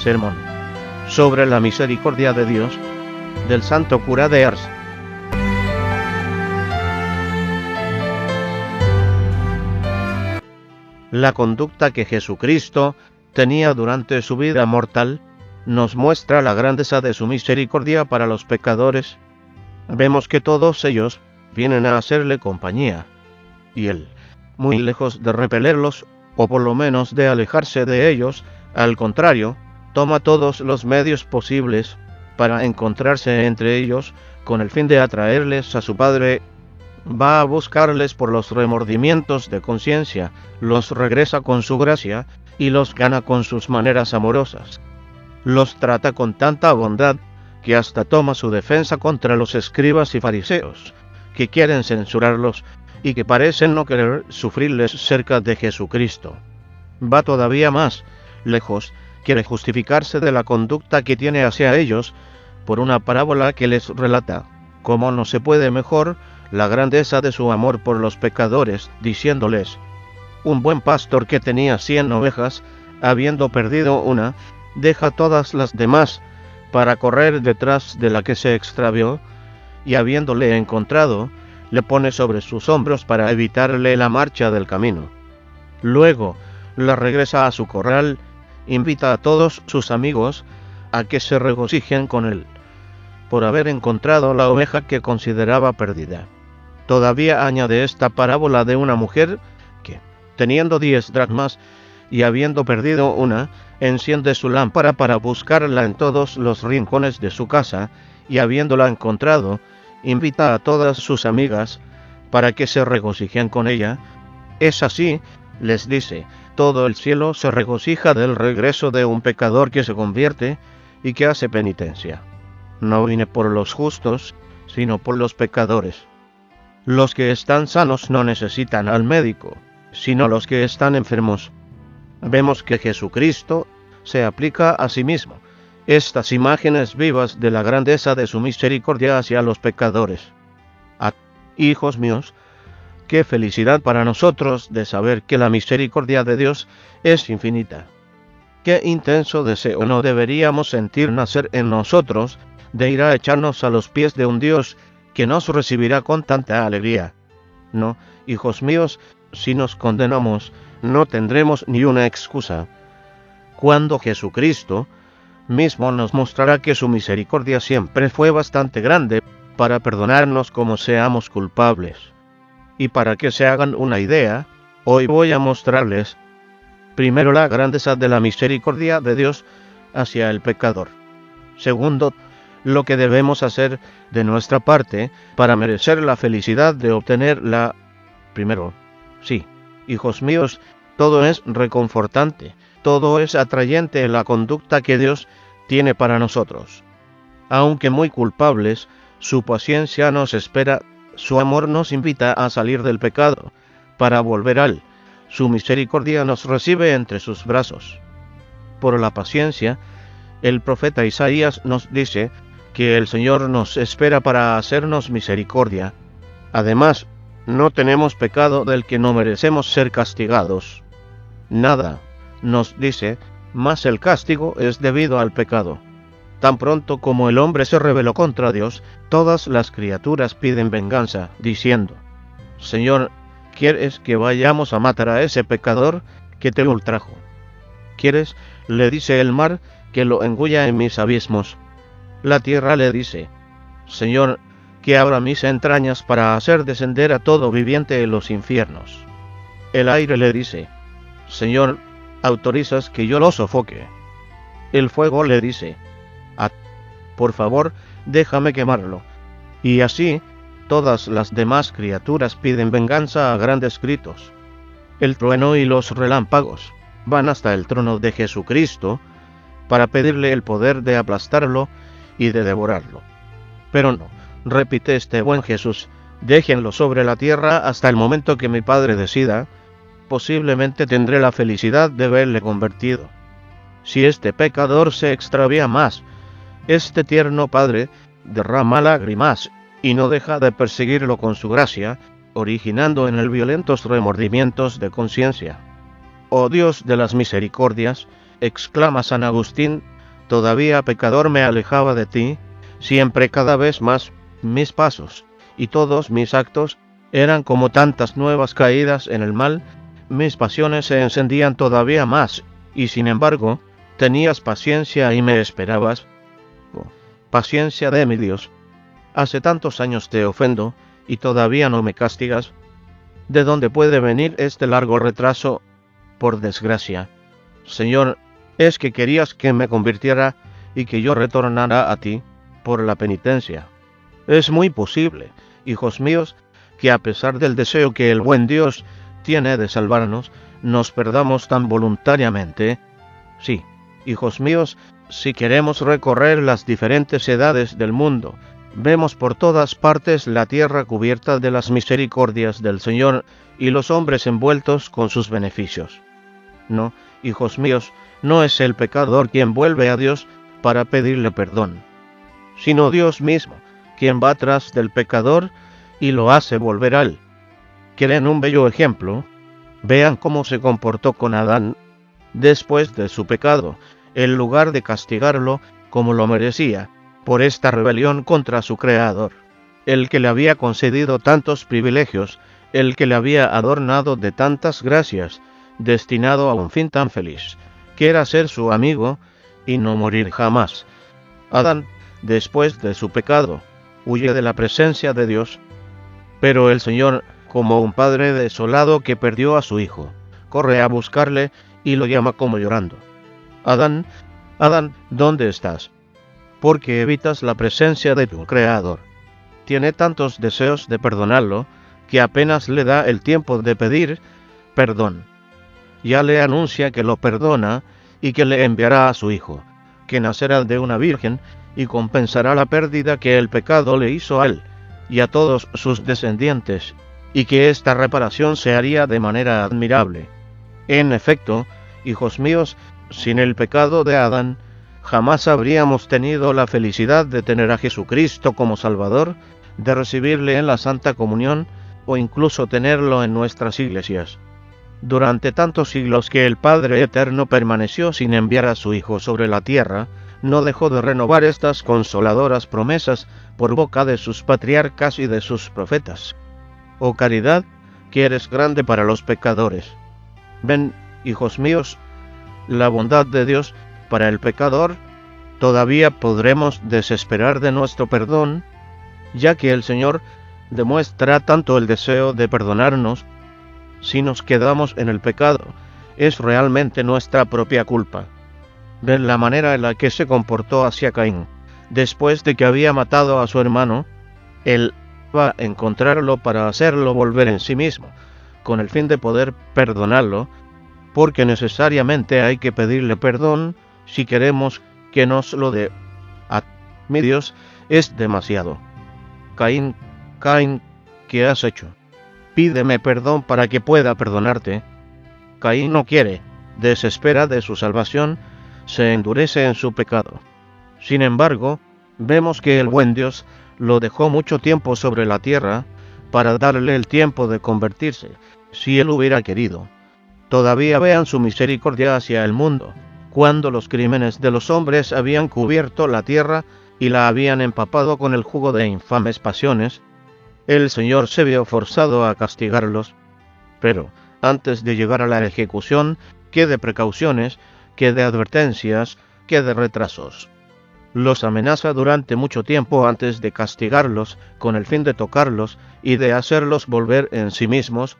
Sermón sobre la misericordia de Dios del santo cura de Ars. La conducta que Jesucristo tenía durante su vida mortal nos muestra la grandeza de su misericordia para los pecadores. Vemos que todos ellos vienen a hacerle compañía, y él, muy lejos de repelerlos, o por lo menos de alejarse de ellos, al contrario, toma todos los medios posibles para encontrarse entre ellos con el fin de atraerles a su Padre. Va a buscarles por los remordimientos de conciencia, los regresa con su gracia y los gana con sus maneras amorosas. Los trata con tanta bondad que hasta toma su defensa contra los escribas y fariseos, que quieren censurarlos y que parecen no querer sufrirles cerca de Jesucristo. Va todavía más lejos, quiere justificarse de la conducta que tiene hacia ellos por una parábola que les relata, como no se puede mejor, la grandeza de su amor por los pecadores, diciéndoles: un buen pastor que tenía 100 ovejas, habiendo perdido una, deja todas las demás para correr detrás de la que se extravió, y habiéndole encontrado, le pone sobre sus hombros para evitarle la marcha del camino. Luego la regresa a su corral, invita a todos sus amigos a que se regocijen con él, por haber encontrado la oveja que consideraba perdida. Todavía añade esta parábola de una mujer que, teniendo 10 dracmas y habiendo perdido una, enciende su lámpara para buscarla en todos los rincones de su casa, y habiéndola encontrado, invita a todas sus amigas para que se regocijen con ella. Es así, les dice, todo el cielo se regocija del regreso de un pecador que se convierte y que hace penitencia. No vine por los justos, sino por los pecadores. Los que están sanos no necesitan al médico, sino los que están enfermos. Vemos que Jesucristo se aplica a sí mismo estas imágenes vivas de la grandeza de su misericordia hacia los pecadores. Hijos míos, qué felicidad para nosotros de saber que la misericordia de Dios es infinita. Qué intenso deseo no deberíamos sentir nacer en nosotros de ir a echarnos a los pies de un Dios que nos recibirá con tanta alegría. No, hijos míos, si nos condenamos, no tendremos ni una excusa, cuando Jesucristo mismo nos mostrará que su misericordia siempre fue bastante grande para perdonarnos como seamos culpables. Y para que se hagan una idea, hoy voy a mostrarles primero la grandeza de la misericordia de Dios hacia el pecador. Segundo, lo que debemos hacer de nuestra parte para merecer la felicidad de obtener la... Primero, sí, hijos míos, todo es reconfortante, todo es atrayente en la conducta que Dios tiene para nosotros. Aunque muy culpables, su paciencia nos espera, su amor nos invita a salir del pecado, para volver a él. Su misericordia nos recibe entre sus brazos. Por la paciencia, el profeta Isaías nos dice que el Señor nos espera para hacernos misericordia. Además, no tenemos pecado del que no merecemos ser castigados. Nada, nos dice, más el castigo es debido al pecado. Tan pronto como el hombre se rebeló contra Dios, todas las criaturas piden venganza, diciendo: Señor, ¿quieres que vayamos a matar a ese pecador que te ultrajo? ¿Quieres, le dice el mar, que lo engulla en mis abismos? La tierra le dice: Señor, que abra mis entrañas para hacer descender a todo viviente en los infiernos. El aire le dice: Señor, autorizas que yo lo sofoque. El fuego le dice: por favor, déjame quemarlo. Y así, todas las demás criaturas piden venganza a grandes gritos. El trueno y los relámpagos van hasta el trono de Jesucristo para pedirle el poder de aplastarlo y de devorarlo. Pero no, repite este buen Jesús, déjenlo sobre la tierra hasta el momento que mi Padre decida. Posiblemente tendré la felicidad de verle convertido. Si este pecador se extravía más, este tierno Padre derrama lágrimas y no deja de perseguirlo con su gracia, originando en él violentos remordimientos de conciencia. Oh Dios de las misericordias, exclama San Agustín, todavía pecador me alejaba de ti, siempre cada vez más mis pasos y todos mis actos eran como tantas nuevas caídas en el mal, mis pasiones se encendían todavía más, y sin embargo, tenías paciencia y me esperabas. Oh, paciencia de mi Dios. Hace tantos años te ofendo, y todavía no me castigas. ¿De dónde puede venir este largo retraso? Por desgracia. Señor, es que querías que me convirtiera y que yo retornara a ti por la penitencia. Es muy posible, hijos míos, que a pesar del deseo que el buen Dios tiene de salvarnos, nos perdamos tan voluntariamente. Sí, hijos míos, si queremos recorrer las diferentes edades del mundo, vemos por todas partes la tierra cubierta de las misericordias del Señor y los hombres envueltos con sus beneficios. No, hijos míos, no es el pecador quien vuelve a Dios para pedirle perdón, sino Dios mismo, quien va tras del pecador y lo hace volver a él. ¿Quieren un bello ejemplo? Vean cómo se comportó con Adán después de su pecado, en lugar de castigarlo como lo merecía, por esta rebelión contra su Creador, el que le había concedido tantos privilegios, el que le había adornado de tantas gracias, destinado a un fin tan feliz, que era ser su amigo y no morir jamás. Adán, después de su pecado, huye de la presencia de Dios, pero el Señor, como un padre desolado que perdió a su hijo, corre a buscarle y lo llama como llorando. Adán, Adán, ¿dónde estás? Porque evitas la presencia de tu Creador. Tiene tantos deseos de perdonarlo que apenas le da el tiempo de pedir perdón. Ya le anuncia que lo perdona y que le enviará a su hijo, que nacerá de una virgen y compensará la pérdida que el pecado le hizo a él y a todos sus descendientes, y que esta reparación se haría de manera admirable. En efecto, hijos míos, sin el pecado de Adán, jamás habríamos tenido la felicidad de tener a Jesucristo como Salvador, de recibirle en la Santa Comunión o incluso tenerlo en nuestras iglesias. Durante tantos siglos que el Padre Eterno permaneció sin enviar a su Hijo sobre la tierra, no dejó de renovar estas consoladoras promesas por boca de sus patriarcas y de sus profetas. Oh caridad, que eres grande para los pecadores. Ven, hijos míos, la bondad de Dios para el pecador, todavía podremos desesperar de nuestro perdón, ya que el Señor demuestra tanto el deseo de perdonarnos. Si nos quedamos en el pecado, es realmente nuestra propia culpa. Ven la manera en la que se comportó hacia Caín. Después de que había matado a su hermano, él va a encontrarlo para hacerlo volver en sí mismo, con el fin de poder perdonarlo, porque necesariamente hay que pedirle perdón si queremos que nos lo dé. A mi Dios es demasiado. Caín, Caín, ¿qué has hecho? Pídeme perdón para que pueda perdonarte. Caín no quiere, desespera de su salvación, se endurece en su pecado. Sin embargo, vemos que el buen Dios lo dejó mucho tiempo sobre la tierra para darle el tiempo de convertirse, si él hubiera querido. Todavía vean su misericordia hacia el mundo, cuando los crímenes de los hombres habían cubierto la tierra y la habían empapado con el jugo de infames pasiones. El Señor se vio forzado a castigarlos, pero antes de llegar a la ejecución, qué de precauciones, qué de advertencias, qué de retrasos. Los amenaza durante mucho tiempo antes de castigarlos, con el fin de tocarlos y de hacerlos volver en sí mismos.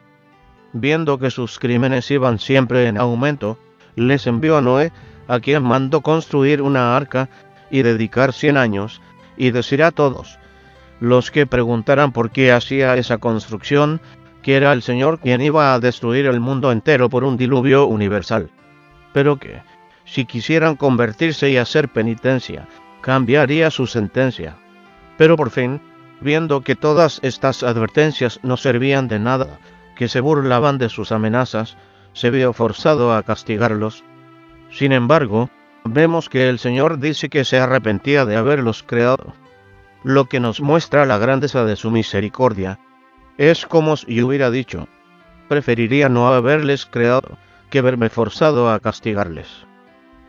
Viendo que sus crímenes iban siempre en aumento, les envió a Noé, a quien mandó construir una arca y dedicar 100 años, y decir a todos los que preguntaran por qué hacía esa construcción, que era el Señor quien iba a destruir el mundo entero por un diluvio universal. Pero que, si quisieran convertirse y hacer penitencia, cambiaría su sentencia. Pero por fin, viendo que todas estas advertencias no servían de nada, que se burlaban de sus amenazas, se vio forzado a castigarlos. Sin embargo, vemos que el Señor dice que se arrepentía de haberlos creado, lo que nos muestra la grandeza de su misericordia. Es como si hubiera dicho: preferiría no haberles creado que verme forzado a castigarles.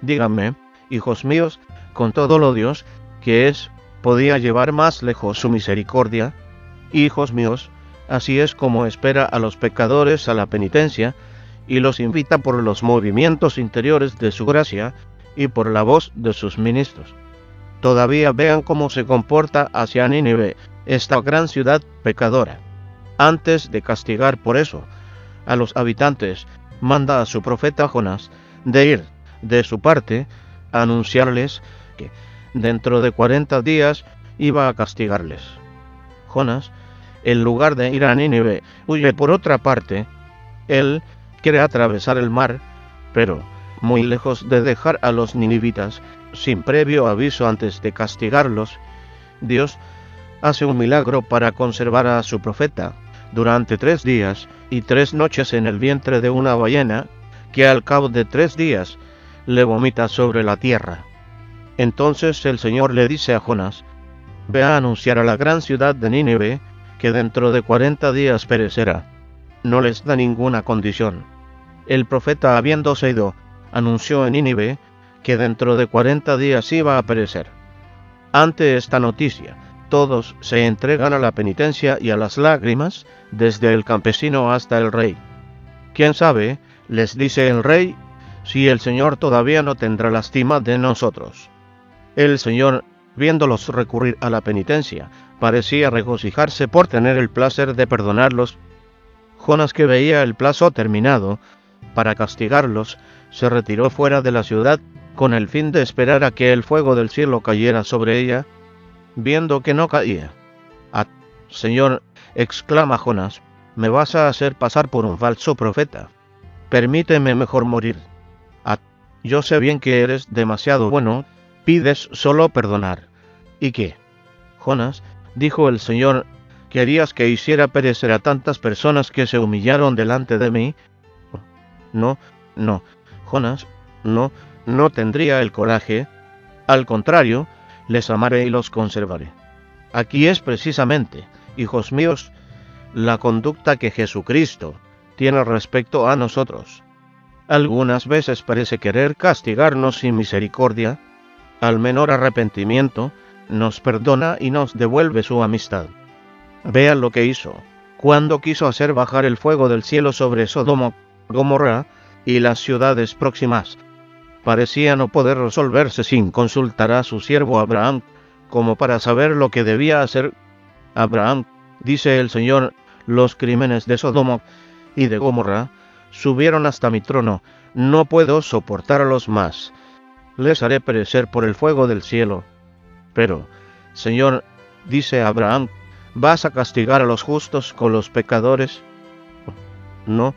Díganme, hijos míos, con todo lo Dios que es, podía llevar más lejos su misericordia. Hijos míos, así es como espera a los pecadores a la penitencia, y los invita por los movimientos interiores de su gracia y por la voz de sus ministros. Todavía vean cómo se comporta hacia Nínive, esta gran ciudad pecadora. Antes de castigar por eso a los habitantes, manda a su profeta Jonás de ir, de su parte, a anunciarles que dentro de 40 días iba a castigarles. Jonás, en lugar de ir a Nínive, huye por otra parte. Él quiere atravesar el mar, pero muy lejos de dejar a los ninivitas sin previo aviso antes de castigarlos, Dios hace un milagro para conservar a su profeta durante 3 días y 3 noches en el vientre de una ballena, que al cabo de 3 días le vomita sobre la tierra. Entonces el Señor le dice a Jonás: ve a anunciar a la gran ciudad de Nínive que dentro de 40 días perecerá. No les da ninguna condición. El profeta, habiéndose ido, anunció en Nínive que dentro de 40 días iba a perecer. Ante esta noticia, todos se entregan a la penitencia y a las lágrimas, desde el campesino hasta el rey. ¿Quién sabe?, les dice el rey, si el Señor todavía no tendrá lástima de nosotros. El Señor, viéndolos recurrir a la penitencia, parecía regocijarse por tener el placer de perdonarlos. Jonás, que veía el plazo terminado para castigarlos, se retiró fuera de la ciudad con el fin de esperar a que el fuego del cielo cayera sobre ella. Viendo que no caía: Señor, exclama Jonás, ¿me vas a hacer pasar por un falso profeta? Permíteme mejor morir. Yo sé bien que eres demasiado bueno, pides solo perdonar. ¿Y qué? Jonás, dijo el Señor, ¿querías que hiciera perecer a tantas personas que se humillaron delante de mí? No, Jonás, no tendría el coraje. Al contrario, les amaré y los conservaré. Aquí es precisamente, hijos míos, la conducta que Jesucristo tiene respecto a nosotros. Algunas veces parece querer castigarnos sin misericordia. Al menor arrepentimiento, nos perdona y nos devuelve su amistad. Vean lo que hizo cuando quiso hacer bajar el fuego del cielo sobre Sodoma, Gomorra y las ciudades próximas. Parecía no poder resolverse sin consultar a su siervo Abraham, como para saber lo que debía hacer. Abraham, dice el Señor, los crímenes de Sodoma y de Gomorra subieron hasta mi trono, no puedo soportarlos más. Les haré perecer por el fuego del cielo. Pero, Señor, dice Abraham, ¿vas a castigar a los justos con los pecadores? No,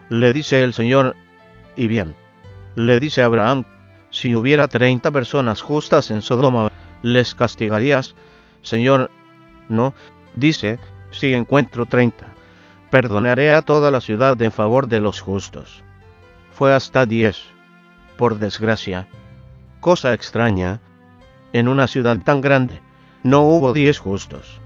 le dice el Señor. Y bien, le dice Abraham, si hubiera 30 personas justas en Sodoma, ¿les castigarías? Señor, no, dice, si encuentro 30, perdonaré a toda la ciudad en favor de los justos. Fue hasta 10, por desgracia. Cosa extraña, en una ciudad tan grande, no hubo 10 justos.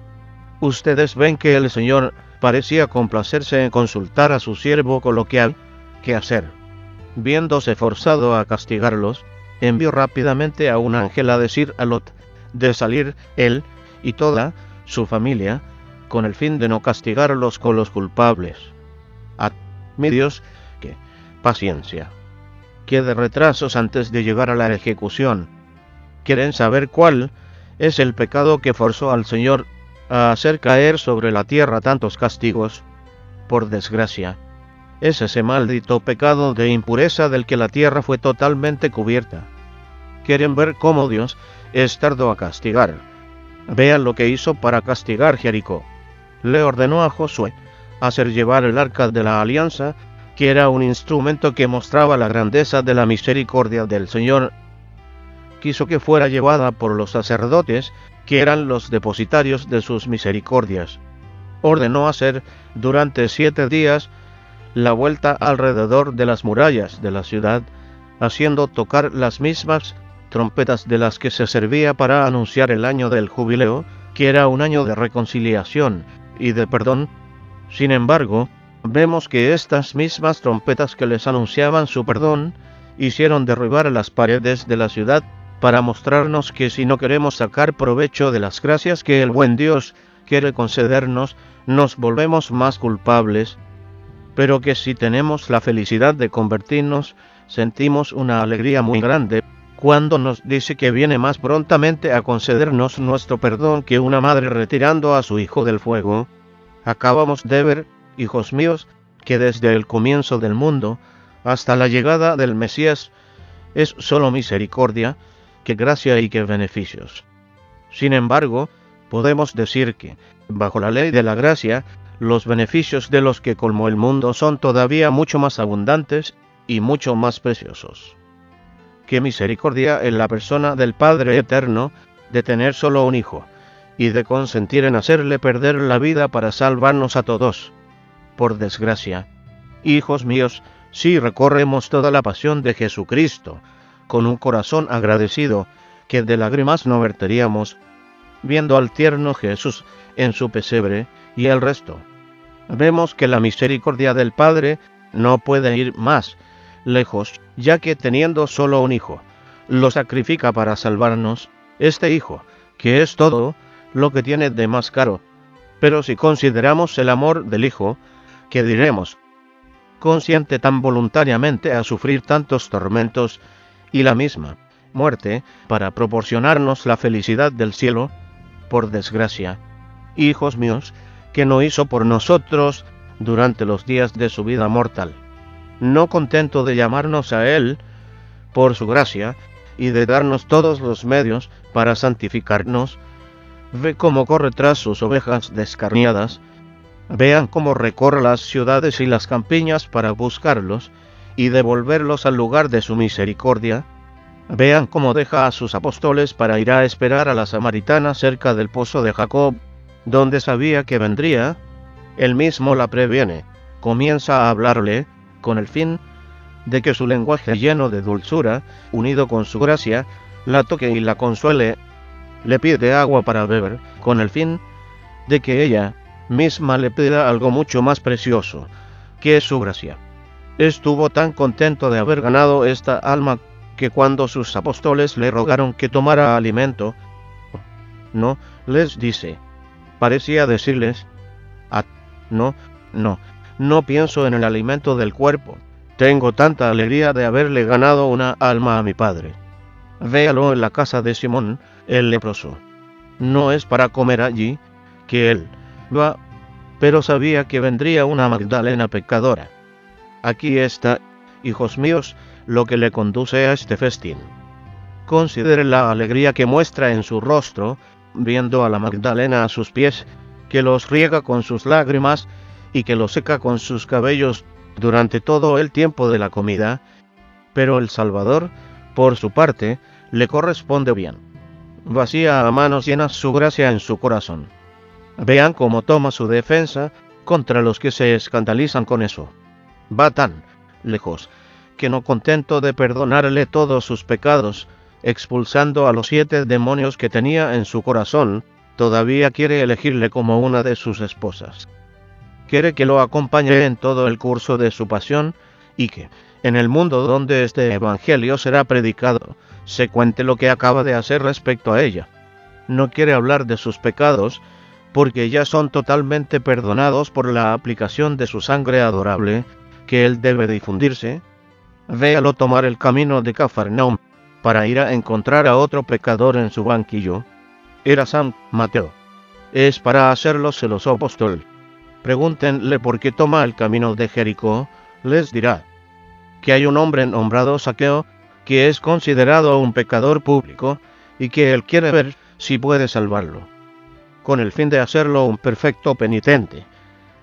Ustedes ven que el Señor parecía complacerse en consultar a su siervo con lo que había que hacer. Viéndose forzado a castigarlos, envió rápidamente a un ángel a decir a Lot de salir él y toda su familia, con el fin de no castigarlos con los culpables. Mi Dios, qué paciencia, qué de retrasos antes de llegar a la ejecución. ¿Quieren saber cuál es el pecado que forzó al Señor a hacer caer sobre la tierra tantos castigos? Por desgracia, es ese maldito pecado de impureza del que la tierra fue totalmente cubierta. ¿Quieren ver cómo Dios es tardo a castigar? Vean lo que hizo para castigar Jericó. Le ordenó a Josué hacer llevar el arca de la alianza, que era un instrumento que mostraba la grandeza de la misericordia del Señor. Quiso que fuera llevada por los sacerdotes, que eran los depositarios de sus misericordias. Ordenó hacer durante 7 días la vuelta alrededor de las murallas de la ciudad, haciendo tocar las mismas trompetas de las que se servía para anunciar el año del jubileo, que era un año de reconciliación y de perdón. Sin embargo, vemos que estas mismas trompetas que les anunciaban su perdón hicieron derribar las paredes de la ciudad para mostrarnos que si no queremos sacar provecho de las gracias que el buen Dios quiere concedernos, nos volvemos más culpables, pero que si tenemos la felicidad de convertirnos, sentimos una alegría muy grande cuando nos dice que viene más prontamente a concedernos nuestro perdón que una madre retirando a su hijo del fuego. Acabamos de ver, hijos míos, que desde el comienzo del mundo hasta la llegada del Mesías es solo misericordia, que gracia y que beneficios. Sin embargo, podemos decir que, bajo la ley de la gracia, los beneficios de los que colmó el mundo son todavía mucho más abundantes y mucho más preciosos. Qué misericordia en la persona del Padre Eterno de tener solo un hijo, y de consentir en hacerle perder la vida para salvarnos a todos. Por desgracia, hijos míos, si recorremos toda la pasión de Jesucristo, con un corazón agradecido, que de lágrimas no verteríamos, viendo al tierno Jesús en su pesebre y el resto, vemos que la misericordia del Padre no puede ir más lejos, ya que teniendo solo un hijo, lo sacrifica para salvarnos, este hijo, que es todo lo que tiene de más caro. Pero si consideramos el amor del hijo, ¿qué diremos? Consciente tan voluntariamente a sufrir tantos tormentos y la misma muerte para proporcionarnos la felicidad del cielo, por desgracia, hijos míos, que no hizo por nosotros durante los días de su vida mortal. No contento de llamarnos a Él por su gracia y de darnos todos los medios para santificarnos, ve cómo corre tras sus ovejas descarriadas, vean cómo recorre las ciudades y las campiñas para buscarlos y devolverlos al lugar de su misericordia, vean cómo deja a sus apóstoles para ir a esperar a la samaritana cerca del pozo de Jacob, donde sabía que vendría, él mismo la previene, comienza a hablarle, con el fin de que su lenguaje lleno de dulzura, unido con su gracia, la toque y la consuele, le pide agua para beber, con el fin de que ella misma le pida algo mucho más precioso, que es su gracia. Estuvo tan contento de haber ganado esta alma que cuando sus apóstoles le rogaron que tomara alimento, no, les dice, parecía decirles, no pienso en el alimento del cuerpo, tengo tanta alegría de haberle ganado una alma a mi Padre. Véalo en la casa de Simón, el leproso. No es para comer allí, que él va, pero sabía que vendría una Magdalena pecadora. Aquí está, hijos míos, lo que le conduce a este festín. Considere la alegría que muestra en su rostro, viendo a la Magdalena a sus pies, que los riega con sus lágrimas y que los seca con sus cabellos durante todo el tiempo de la comida, pero el Salvador, por su parte, le corresponde bien. Vacía a manos llenas su gracia en su corazón. Vean cómo toma su defensa contra los que se escandalizan con eso. Va tan lejos que no contento de perdonarle todos sus pecados, expulsando a los 7 demonios que tenía en su corazón, todavía quiere elegirle como una de sus esposas. Quiere que lo acompañe en todo el curso de su pasión y que, en el mundo donde este evangelio será predicado, se cuente lo que acaba de hacer respecto a ella. No quiere hablar de sus pecados, porque ya son totalmente perdonados por la aplicación de su sangre adorable, que él debe difundirse. Véalo tomar el camino de Cafarnaum para ir a encontrar a otro pecador en su banquillo. Era San Mateo. Es para hacerlo celoso apóstol. Pregúntenle por qué toma el camino de Jericó, les dirá que hay un hombre nombrado Zaqueo que es considerado un pecador público y que él quiere ver si puede salvarlo. Con el fin de hacerlo un perfecto penitente,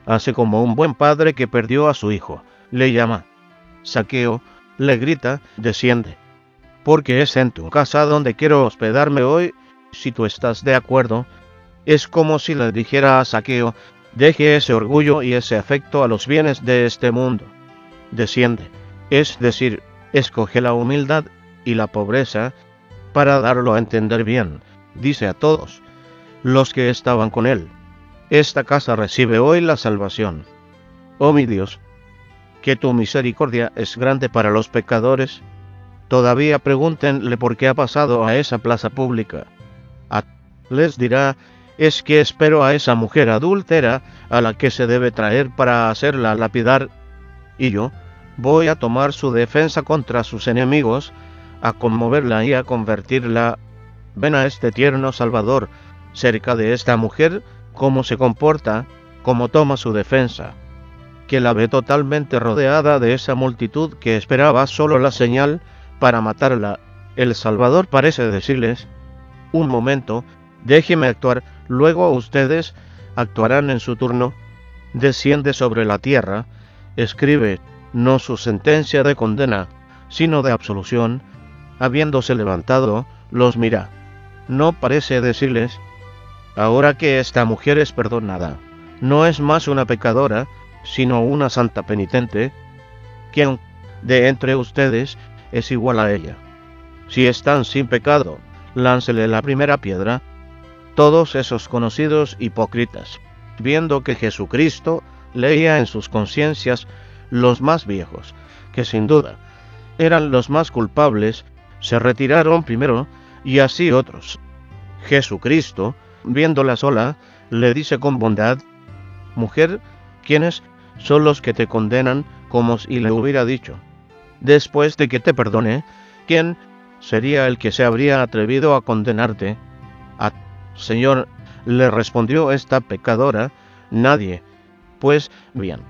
hace como un buen padre que perdió a su hijo, le llama. Zaqueo le grita, desciende, porque es en tu casa donde quiero hospedarme hoy, si tú estás de acuerdo. Es como si le dijera a Zaqueo, deje ese orgullo y ese afecto a los bienes de este mundo. Desciende, es decir, escoge la humildad y la pobreza para darlo a entender bien, dice a todos los que estaban con él. Esta casa recibe hoy la salvación. Oh mi Dios, que tu misericordia es grande para los pecadores, Todavía pregúntenle por qué ha pasado a esa plaza pública. Les dirá, es que espero a esa mujer adúltera a la que se debe traer para hacerla lapidar, y yo voy a tomar su defensa contra sus enemigos, a conmoverla y a convertirla. Ven a este tierno Salvador cerca de esta mujer, cómo se comporta, cómo toma su defensa, que la ve totalmente rodeada de esa multitud que esperaba solo la señal para matarla. El Salvador parece decirles, un momento, déjeme actuar, luego ustedes actuarán en su turno. Desciende sobre la tierra, escribe no su sentencia de condena, sino de absolución. Habiéndose levantado, los mira. No parece decirles, ahora que esta mujer es perdonada, no es más una pecadora, sino una santa penitente, quien de entre ustedes es igual a ella. Si están sin pecado, láncele la primera piedra. Todos esos conocidos hipócritas, viendo que Jesucristo leía en sus conciencias los más viejos, que sin duda eran los más culpables, se retiraron primero, y así otros. Jesucristo, viéndola sola, le dice con bondad, mujer, ¿quiénes son los que te condenan? Como si le hubiera dicho, después de que te perdone, ¿quién sería el que se habría atrevido a condenarte? Señor, le respondió esta pecadora, nadie. Pues bien,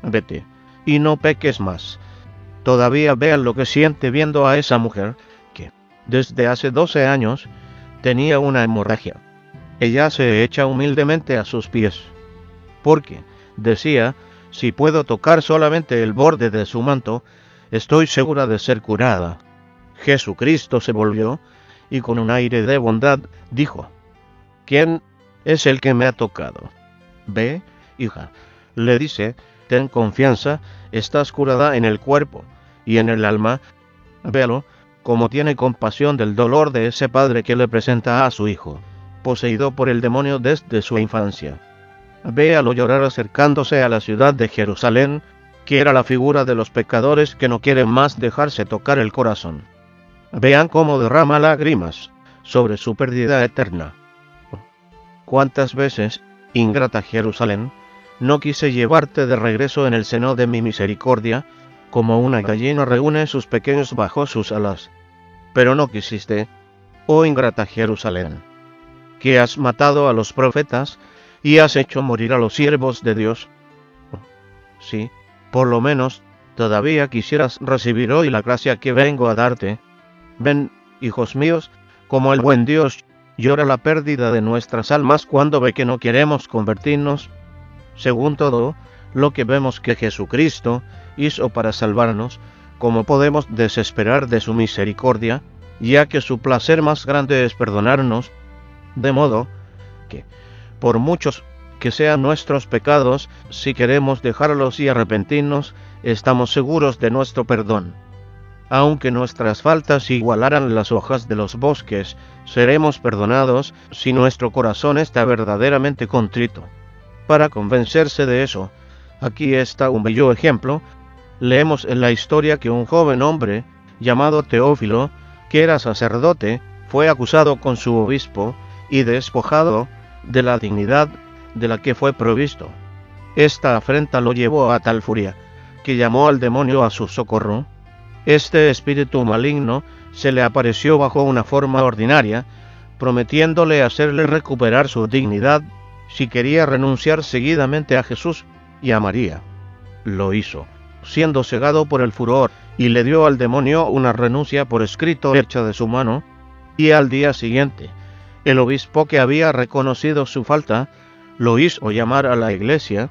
vete, y no peques más. Todavía vean lo que siente viendo a esa mujer, que, desde hace 12 años, tenía una hemorragia. Ella se echa humildemente a sus pies, porque, decía, si puedo tocar solamente el borde de su manto, estoy segura de ser curada. Jesucristo se volvió, y con un aire de bondad, dijo, ¿quién es el que me ha tocado? Ve, hija, le dice, ten confianza, estás curada en el cuerpo y en el alma. Véalo, como tiene compasión del dolor de ese padre que le presenta a su hijo, poseído por el demonio desde su infancia. Véalo llorar acercándose a la ciudad de Jerusalén, que era la figura de los pecadores que no quieren más dejarse tocar el corazón. Vean cómo derrama lágrimas sobre su pérdida eterna. ¿Cuántas veces, ingrata Jerusalén, no quise llevarte de regreso en el seno de mi misericordia, como una gallina reúne sus pequeños bajo sus alas? Pero no quisiste, oh ingrata Jerusalén, que has matado a los profetas y has hecho morir a los siervos de Dios. Sí, por lo menos, todavía quisieras recibir hoy la gracia que vengo a darte. Ven, hijos míos, como el buen Dios llora la pérdida de nuestras almas cuando ve que no queremos convertirnos. Según todo lo que vemos que Jesucristo hizo para salvarnos, ¿cómo podemos desesperar de su misericordia, ya que su placer más grande es perdonarnos? De modo que, por muchos que sean nuestros pecados, si queremos dejarlos y arrepentirnos, estamos seguros de nuestro perdón. Aunque nuestras faltas igualaran las hojas de los bosques, seremos perdonados si nuestro corazón está verdaderamente contrito. Para convencerse de eso, aquí está un bello ejemplo. Leemos en la historia que un joven hombre, llamado Teófilo, que era sacerdote, fue acusado con su obispo y despojado de la dignidad de la que fue provisto. Esta afrenta lo llevó a tal furia, que llamó al demonio a su socorro. Este espíritu maligno se le apareció bajo una forma ordinaria, prometiéndole hacerle recuperar su dignidad si quería renunciar seguidamente a Jesús y a María. Lo hizo, siendo cegado por el furor, y le dio al demonio una renuncia por escrito hecha de su mano, y al día siguiente, el obispo, que había reconocido su falta, lo hizo llamar a la iglesia,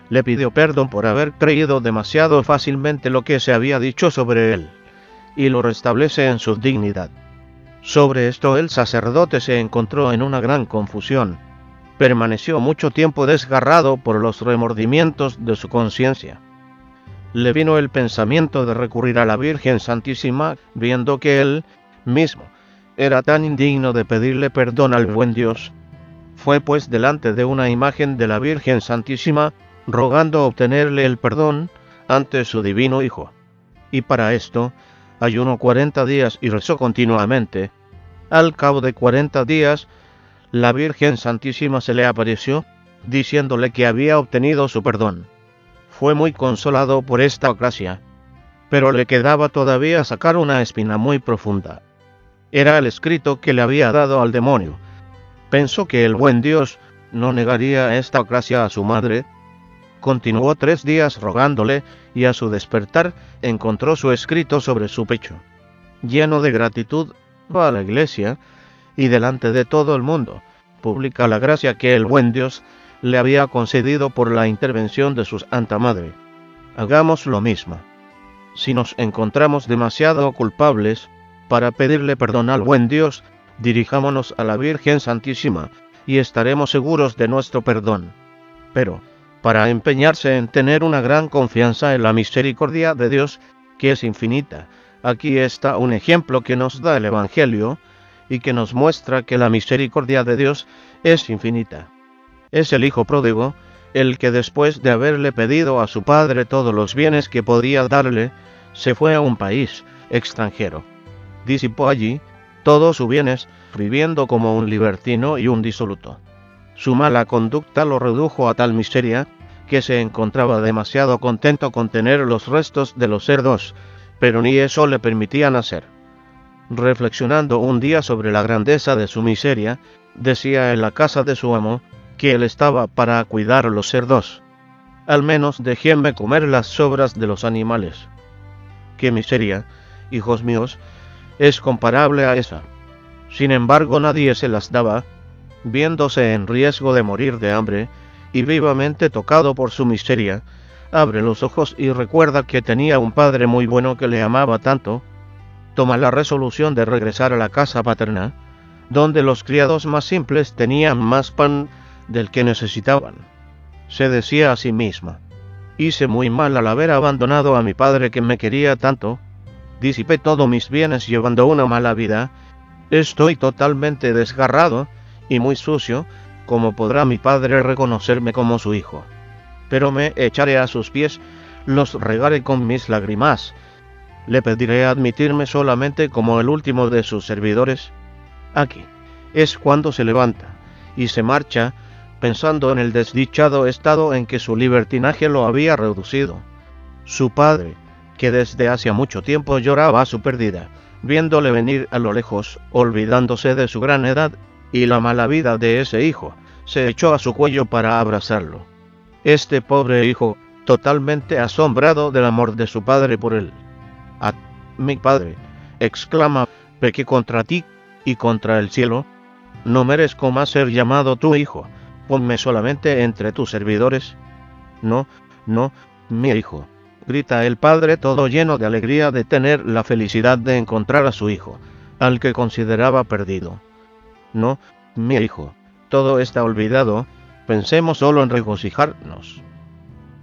le pidió perdón por haber creído demasiado fácilmente lo que se había dicho sobre él, y lo restablece en su dignidad. Sobre esto el sacerdote se encontró en una gran confusión. Permaneció mucho tiempo desgarrado por los remordimientos de su conciencia. Le vino el pensamiento de recurrir a la Virgen Santísima, viendo que él mismo era tan indigno de pedirle perdón al buen Dios. Fue pues delante de una imagen de la Virgen Santísima, rogando obtenerle el perdón ante su divino Hijo. Y para esto ayunó 40 días y rezó continuamente. Al cabo de 40 días, la Virgen Santísima se le apareció, diciéndole que había obtenido su perdón. Fue muy consolado por esta gracia, pero le quedaba todavía sacar una espina muy profunda. Era el escrito que le había dado al demonio. Pensó que el buen Dios no negaría esta gracia a su madre. Continuó 3 días rogándole, y a su despertar encontró su escrito sobre su pecho. Lleno de gratitud, va a la iglesia y delante de todo el mundo publica la gracia que el buen Dios le había concedido por la intervención de su Santa Madre. Hagamos lo mismo. Si nos encontramos demasiado culpables para pedirle perdón al buen Dios, dirijámonos a la Virgen Santísima y estaremos seguros de nuestro perdón. Pero, para empeñarse en tener una gran confianza en la misericordia de Dios, que es infinita, aquí está un ejemplo que nos da el Evangelio y que nos muestra que la misericordia de Dios es infinita. Es el hijo pródigo, el que después de haberle pedido a su padre todos los bienes que podía darle, se fue a un país extranjero. Disipó allí todos sus bienes, viviendo como un libertino y un disoluto. Su mala conducta lo redujo a tal miseria que se encontraba demasiado contento con tener los restos de los cerdos, pero ni eso le permitían hacer. Reflexionando un día sobre la grandeza de su miseria, decía en la casa de su amo que él estaba para cuidar los cerdos. Al menos déjenme comer las sobras de los animales. ¡Qué miseria, hijos míos, es comparable a esa! Sin embargo, nadie se las daba, viéndose en riesgo de morir de hambre, y vivamente tocado por su miseria, abre los ojos y recuerda que tenía un padre muy bueno que le amaba tanto. Toma la resolución de regresar a la casa paterna, donde los criados más simples tenían más pan del que necesitaban. Se decía a sí misma: hice muy mal al haber abandonado a mi padre que me quería tanto, disipé todos mis bienes llevando una mala vida, estoy totalmente desgarrado y muy sucio, ¿cómo podrá mi padre reconocerme como su hijo? Pero me echaré a sus pies, los regaré con mis lágrimas, le pediré admitirme solamente como el último de sus servidores. Aquí es cuando se levanta y se marcha, pensando en el desdichado estado en que su libertinaje lo había reducido. Su padre, que desde hacía mucho tiempo lloraba su pérdida, viéndole venir a lo lejos, olvidándose de su gran edad y la mala vida de ese hijo, se echó a su cuello para abrazarlo. Este pobre hijo, totalmente asombrado del amor de su padre por él: «¡Ah, mi padre!», exclama, «pequé contra ti y contra el cielo. No merezco más ser llamado tu hijo. Ponme solamente entre tus servidores». «No, no, mi hijo», grita el padre, todo lleno de alegría de tener la felicidad de encontrar a su hijo, al que consideraba perdido. «No, mi hijo, todo está olvidado, pensemos solo en regocijarnos.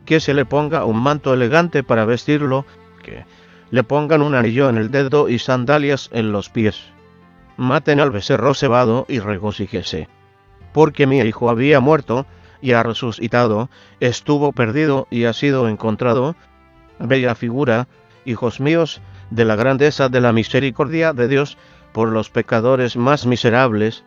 Que se le ponga un manto elegante para vestirlo, que le pongan un anillo en el dedo y sandalias en los pies. Maten al becerro cebado y regocíjese, porque mi hijo había muerto y ha resucitado, estuvo perdido y ha sido encontrado». Bella figura, hijos míos, de la grandeza de la misericordia de Dios por los pecadores más miserables.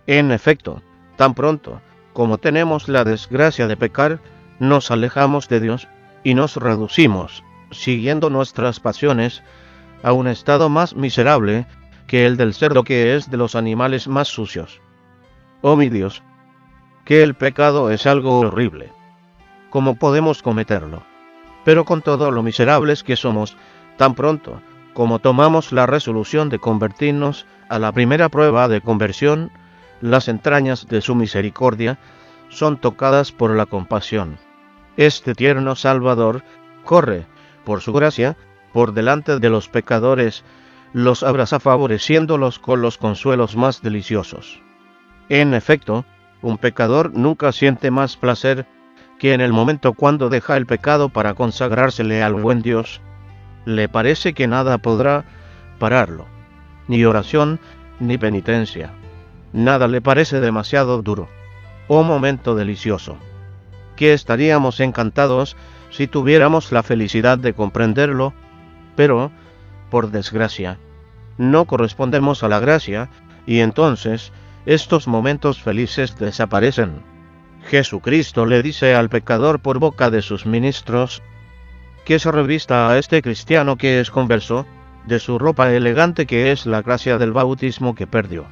En efecto, tan pronto como tenemos la desgracia de pecar, nos alejamos de Dios y nos reducimos, siguiendo nuestras pasiones, a un estado más miserable que el del cerdo, que es de los animales más sucios. Oh mi Dios, que el pecado es algo horrible. ¿Cómo podemos cometerlo? Pero con todo lo miserables que somos, tan pronto como tomamos la resolución de convertirnos a la primera prueba de conversión, las entrañas de su misericordia son tocadas por la compasión. Este tierno Salvador corre, por su gracia, por delante de los pecadores, los abraza favoreciéndolos con los consuelos más deliciosos. En efecto, un pecador nunca siente más placer que en el momento cuando deja el pecado para consagrársele al buen Dios. Le parece que nada podrá pararlo, ni oración ni penitencia. Nada le parece demasiado duro. Oh momento delicioso, que estaríamos encantados si tuviéramos la felicidad de comprenderlo, pero por desgracia. No correspondemos a la gracia, y entonces estos momentos felices desaparecen. Jesucristo le dice al pecador por boca de sus ministros que se revista a este cristiano que es converso de su ropa elegante que es la gracia del bautismo que perdió,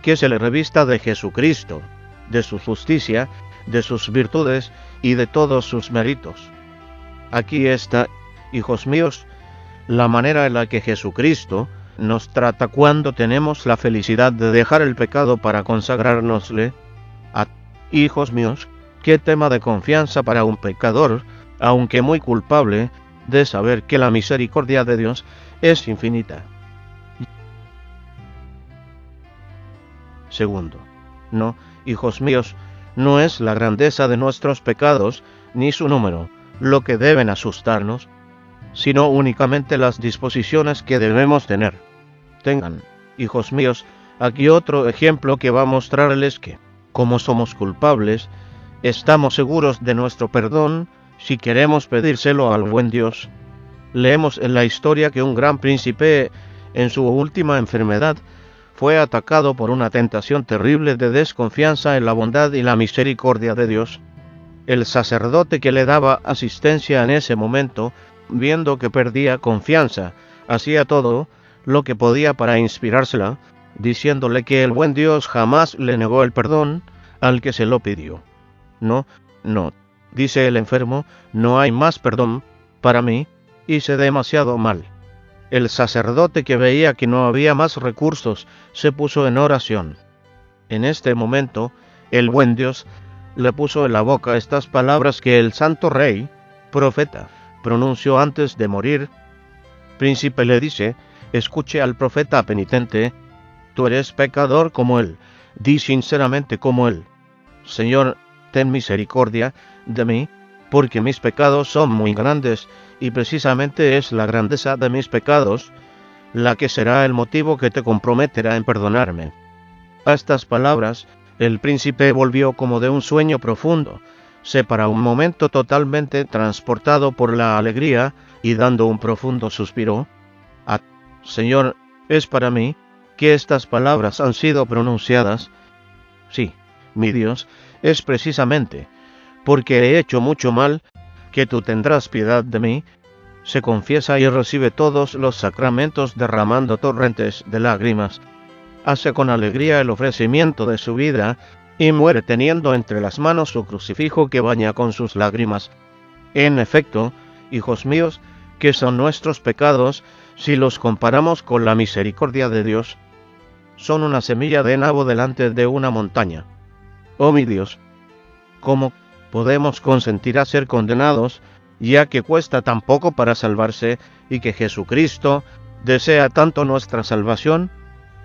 que se le revista de Jesucristo, de su justicia, de sus virtudes y de todos sus méritos. Aquí está, hijos míos, la manera en la que Jesucristo nos trata cuando tenemos la felicidad de dejar el pecado para consagrárnosle. Hijos míos, qué tema de confianza para un pecador, aunque muy culpable, de saber que la misericordia de Dios es infinita. Segundo, no, hijos míos, no es la grandeza de nuestros pecados, ni su número, lo que deben asustarnos, sino únicamente las disposiciones que debemos tener. Tengan, hijos míos, aquí otro ejemplo que va a mostrarles que, como somos culpables, estamos seguros de nuestro perdón si queremos pedírselo al buen Dios. Leemos en la historia que un gran príncipe, en su última enfermedad, fue atacado por una tentación terrible de desconfianza en la bondad y la misericordia de Dios. El sacerdote que le daba asistencia en ese momento, viendo que perdía confianza, hacía todo lo que podía para inspirársela, diciéndole que el buen Dios jamás le negó el perdón al que se lo pidió. No, dice el enfermo, no hay más perdón para mí, hice demasiado mal. El sacerdote, que veía que no había más recursos, se puso en oración. En este momento, el buen Dios le puso en la boca estas palabras que el santo rey, profeta, pronunció antes de morir. Príncipe le dice, escuche al profeta penitente, tú eres pecador como él, di sinceramente como él, Señor, ten misericordia de mí, porque mis pecados son muy grandes, y precisamente es la grandeza de mis pecados la que será el motivo que te comprometerá en perdonarme. A estas palabras, el príncipe volvió como de un sueño profundo, se para un momento totalmente transportado por la alegría, y dando un profundo suspiro, Señor, es para mí que estas palabras han sido pronunciadas. Sí, mi Dios, es precisamente porque he hecho mucho mal que tú tendrás piedad de mí. Se confiesa y recibe todos los sacramentos derramando torrentes de lágrimas. Hace con alegría el ofrecimiento de su vida y muere teniendo entre las manos su crucifijo que baña con sus lágrimas. En efecto, hijos míos, que son nuestros pecados, si los comparamos con la misericordia de Dios, son una semilla de nabo delante de una montaña. Oh mi Dios, ¿cómo podemos consentir a ser condenados, ya que cuesta tan poco para salvarse y que Jesucristo desea tanto nuestra salvación?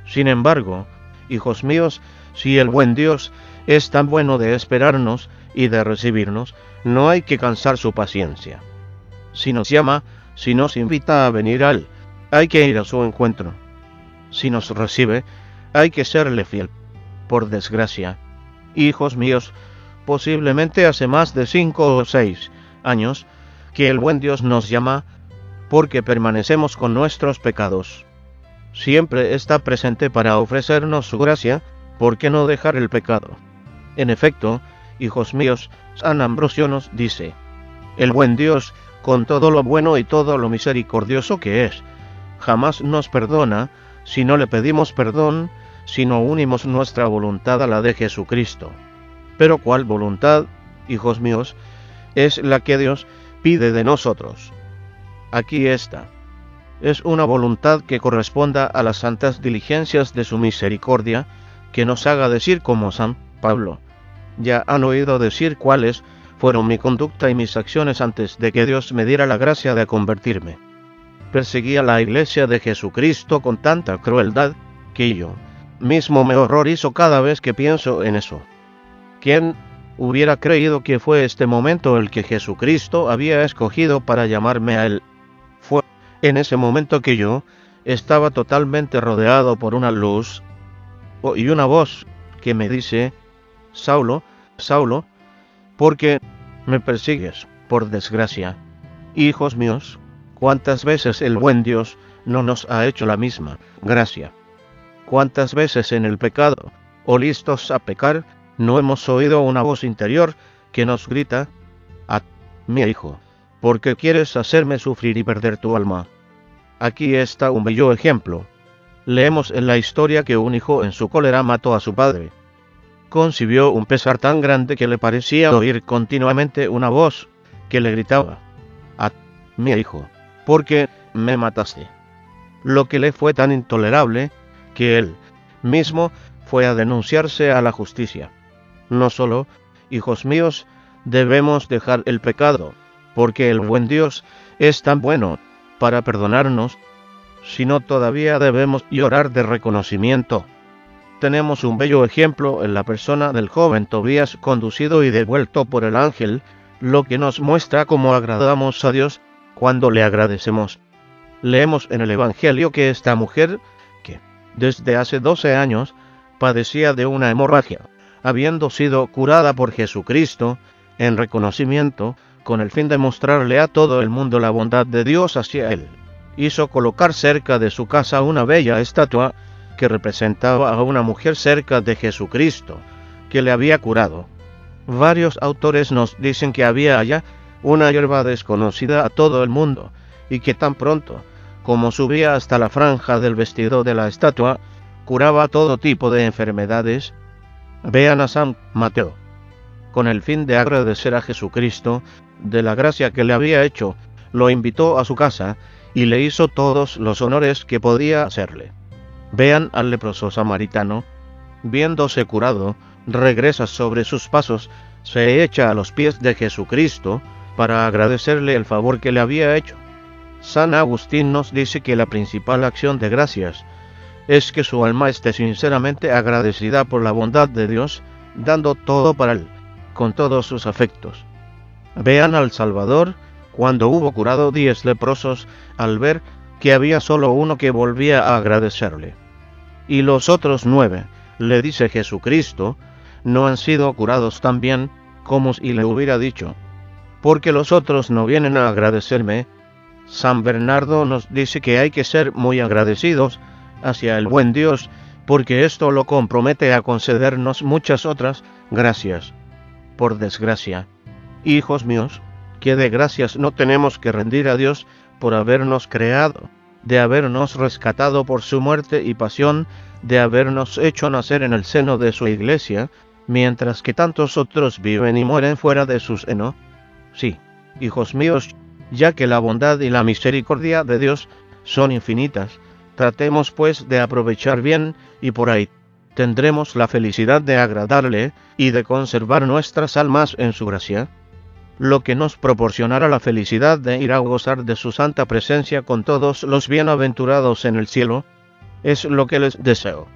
Sin embargo, hijos míos, si el buen Dios es tan bueno de esperarnos y de recibirnos, no hay que cansar su paciencia. Si nos llama, si nos invita a venir a Él, hay que ir a su encuentro. Si nos recibe, hay que serle fiel. Por desgracia, hijos míos, posiblemente hace más de 5 o 6 años que el buen Dios nos llama porque permanecemos con nuestros pecados. Siempre está presente para ofrecernos su gracia, ¿por qué no dejar el pecado? En efecto, hijos míos, San Ambrosio nos dice, el buen Dios, con todo lo bueno y todo lo misericordioso que es, jamás nos perdona si no le pedimos perdón, si no unimos nuestra voluntad a la de Jesucristo. Pero ¿cuál voluntad, hijos míos, es la que Dios pide de nosotros? Aquí está. Es una voluntad que corresponda a las santas diligencias de su misericordia, que nos haga decir como San Pablo. Ya han oído decir cuáles fueron mi conducta y mis acciones antes de que Dios me diera la gracia de convertirme. Perseguí a la Iglesia de Jesucristo con tanta crueldad que yo mismo me horrorizo cada vez que pienso en eso. ¿Quién hubiera creído que fue este momento el que Jesucristo había escogido para llamarme a Él? Fue en ese momento que yo estaba totalmente rodeado por una luz y una voz que me dice, Saulo, Saulo, ¿por qué me persigues? Por desgracia, hijos míos, ¿Cuántas veces el buen Dios no nos ha hecho la misma gracia? ¿Cuántas veces en el pecado, o listos a pecar, no hemos oído una voz interior que nos grita: «Ah, mi hijo, ¿por qué quieres hacerme sufrir y perder tu alma?». Aquí está un bello ejemplo. Leemos en la historia que un hijo en su cólera mató a su padre. Concibió un pesar tan grande que le parecía oír continuamente una voz que le gritaba: «Ah, mi hijo, ¿por qué me mataste?». Lo que le fue tan intolerable que él mismo fue a denunciarse a la justicia. No solo, hijos míos, debemos dejar el pecado, porque el buen Dios es tan bueno para perdonarnos, sino todavía debemos llorar de reconocimiento. Tenemos un bello ejemplo en la persona del joven Tobías, conducido y devuelto por el ángel, lo que nos muestra cómo agradamos a Dios cuando le agradecemos. Leemos en el Evangelio que esta mujer, que desde hace 12 años padecía de una hemorragia, habiendo sido curada por Jesucristo, en reconocimiento, con el fin de mostrarle a todo el mundo la bondad de Dios hacia él, hizo colocar cerca de su casa una bella estatua que representaba a una mujer cerca de Jesucristo, que le había curado. Varios autores nos dicen que había allá una hierba desconocida a todo el mundo, y que tan pronto como subía hasta la franja del vestido de la estatua, curaba todo tipo de enfermedades. Vean a San Mateo. Con el fin de agradecer a Jesucristo de la gracia que le había hecho, lo invitó a su casa y le hizo todos los honores que podía hacerle. Vean al leproso samaritano, viéndose curado, regresa sobre sus pasos, se echa a los pies de Jesucristo para agradecerle el favor que le había hecho. San Agustín nos dice que la principal acción de gracias es que su alma esté sinceramente agradecida por la bondad de Dios, dando todo para él, con todos sus afectos. Vean al Salvador cuando hubo curado 10 leprosos, al ver que había solo uno que volvía a agradecerle. Y los otros 9, le dice Jesucristo, no han sido curados también como si le hubiera dicho: «porque los otros no vienen a agradecerme». San Bernardo nos dice que hay que ser muy agradecidos hacia el buen Dios, porque esto lo compromete a concedernos muchas otras gracias. Por desgracia, hijos míos, que de gracias no tenemos que rendir a Dios por habernos creado, de habernos rescatado por su muerte y pasión, de habernos hecho nacer en el seno de su iglesia, mientras que tantos otros viven y mueren fuera de su seno. Sí, hijos míos, ya que la bondad y la misericordia de Dios son infinitas, tratemos pues de aprovechar bien, y por ahí tendremos la felicidad de agradarle y de conservar nuestras almas en su gracia, lo que nos proporcionará la felicidad de ir a gozar de su santa presencia con todos los bienaventurados en el cielo. Es lo que les deseo.